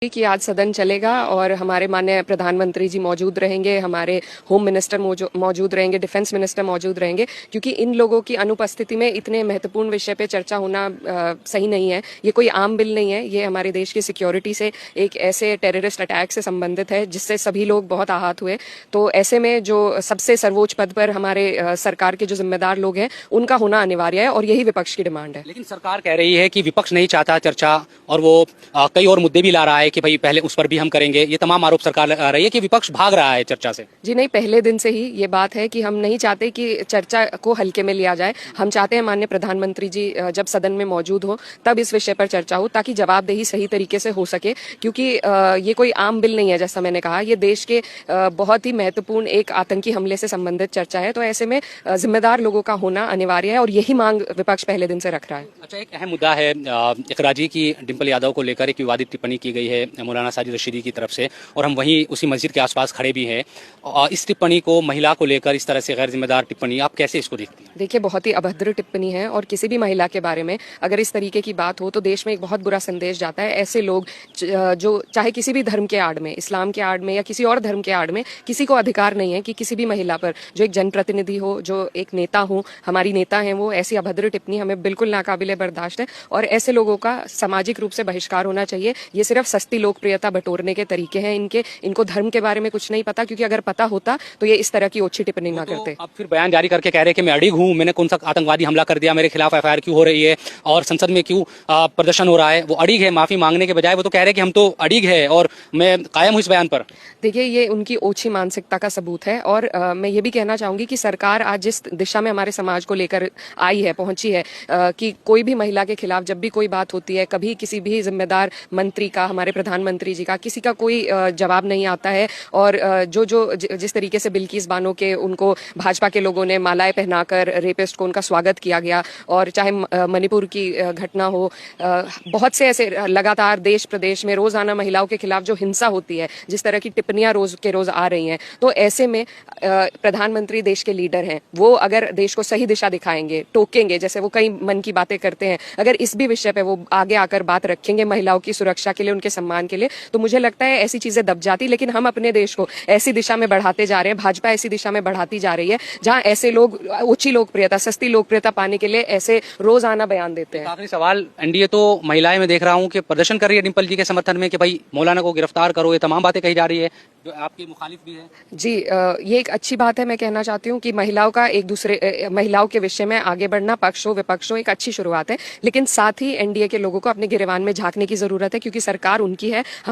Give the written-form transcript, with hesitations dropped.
कि आज सदन चलेगा और हमारे माननीय प्रधानमंत्री जी मौजूद रहेंगे, हमारे होम मिनिस्टर मौजूद रहेंगे, डिफेंस मिनिस्टर मौजूद रहेंगे, क्योंकि इन लोगों की अनुपस्थिति में इतने महत्वपूर्ण विषय पे चर्चा होना सही नहीं है। ये कोई आम बिल नहीं है, ये हमारे देश की सिक्योरिटी से, एक ऐसे टेररिस्ट अटैक से संबंधित है जिससे सभी लोग बहुत आहत हुए। तो ऐसे में जो सबसे सर्वोच्च पद पर हमारे सरकार के जो जिम्मेदार लोग हैं उनका होना अनिवार्य है और यही विपक्ष की डिमांड है। लेकिन सरकार कह रही है कि विपक्ष नहीं चाहता चर्चा और वो कई और मुद्दे भी ला रहा है कि भाई पहले उस पर भी हम करेंगे। ये तमाम आरोप सरकार लगा रही है कि विपक्ष भाग रहा है चर्चा से। जी नहीं, पहले दिन से ही ये बात है कि हम नहीं चाहते कि चर्चा को हल्के में लिया जाए। हम चाहते हैं माननीय प्रधानमंत्री जी जब सदन में मौजूद हो तब इस विषय पर चर्चा हो, ताकि जवाबदेही सही तरीके से हो सके। क्योंकि ये कोई आम बिल नहीं है, जैसा मैंने कहा, ये देश के बहुत ही महत्वपूर्ण एक आतंकी हमले से संबंधित चर्चा है। तो ऐसे में जिम्मेदार लोगों का होना अनिवार्य है और यही मांग विपक्ष पहले दिन से रख रहा है। अच्छा, एक अहम मुद्दा है इकरा जी की डिम्पल यादव को लेकर एक विवादित टिप्पणी की गई है मौलाना साजिद रशीदी की तरफ से, और हम वहीं उसी मस्जिद के आसपास खड़े भी हैं। इस टिप्पणी को, महिला को लेकर इस तरह से गैर जिम्मेदार टिप्पणी, आप कैसे इसको देखती हैं? देखिए, बहुत ही अभद्र टिप्पणी है और किसी भी महिला के बारे में अगर इस तरीके की बात हो तो देश में एक बहुत बुरा संदेश जाता है। ऐसे लोग जो चाहे किसी भी धर्म के आड़ में, इस्लाम के आड़ में या किसी और धर्म के आड़ में, किसी को अधिकार नहीं है कि किसी भी महिला पर, जो एक जनप्रतिनिधि हो, जो एक नेता हो, हमारी नेता है, वो ऐसी अभद्र टिप्पणी हमें बिल्कुल नाकाबिले बर्दाश्त है और ऐसे लोगों का सामाजिक रूप से बहिष्कार होना चाहिए। ये सिर्फ सस्ती लोकप्रियता बटोरने के तरीके हैं इनको धर्म के बारे में कुछ नहीं पता, क्योंकि अगर पता होता तो ये इस तरह की ओछी टिप्पणी ना करते। अब फिर बयान जारी करके कह रहे हैं कि मैं अड़िग हूं, मैंने कौन सा आतंकवादी हमला कर दिया, मेरे खिलाफ एफआईआर क्यों हो रही है और संसद में क्यों प्रदर्शन हो रहा है। वो अड़िग है, माफी मांगने के बजाय वो तो कह रहे हैं कि हम तो अड़िग है और मैं कायम हूं इस बयान पर। देखिए, ये उनकी ओछी मानसिकता का सबूत है और मैं ये भी कहना चाहूंगी कि सरकार आज जिस दिशा में हमारे समाज को लेकर आई है, पहुंची है, कि कोई भी महिला के खिलाफ जब भी कोई बात होती है, कभी किसी भी जिम्मेदार मंत्री का, हमारे प्रधानमंत्री जी का, किसी का कोई जवाब नहीं आता है। और जिस तरीके से बिल्किस बानो के उनको भाजपा के लोगों ने मालाएं पहनाकर रेपिस्ट को उनका स्वागत किया गया, और चाहे मणिपुर की घटना हो, बहुत से ऐसे लगातार देश प्रदेश में रोजाना महिलाओं के खिलाफ जो हिंसा होती है, जिस तरह की टिप्पणियां रोज के रोज आ रही हैं, तो ऐसे में प्रधानमंत्री देश के लीडर हैं, वो अगर देश को सही दिशा दिखाएंगे, टोकेंगे, जैसे वो कई मन की बातें करते हैं, अगर इस भी विषय पे वो आगे आकर बात रखेंगे महिलाओं की सुरक्षा के लिए, उनके सम्मान के लिए, तो मुझे लगता है ऐसी चीजें दब जाती। लेकिन हम अपने देश को ऐसी दिशा में बढ़ाते जा रहे हैं, भाजपा ऐसी दिशा में बढ़ाती जा रही है जहां ऐसे लोग ऊंची लोकप्रियता, सस्ती लोकप्रियता पाने के लिए ऐसे रोजाना बयान देते हैं। आखिरी सवाल, एनडीए तो महिलाएं मैं देख रहा हूं कि प्रदर्शन कर रही है डिम्पल जी के समर्थन में कि भाई मौलाना को गिरफ्तार करो, ये तमाम बातें कही जा रही है जो आपके मुखालिफ भी है। जी, ये एक अच्छी बात है। मैं कहना चाहती हूँ कि महिलाओं का एक दूसरे महिलाओं के विषय में आगे बढ़ना, पक्ष हो विपक्ष हो, एक अच्छी शुरुआत है। लेकिन साथ ही एनडीए के लोगों को अपने गिरेबान में झांकने की जरूरत है, क्योंकि सरकार उनकी है।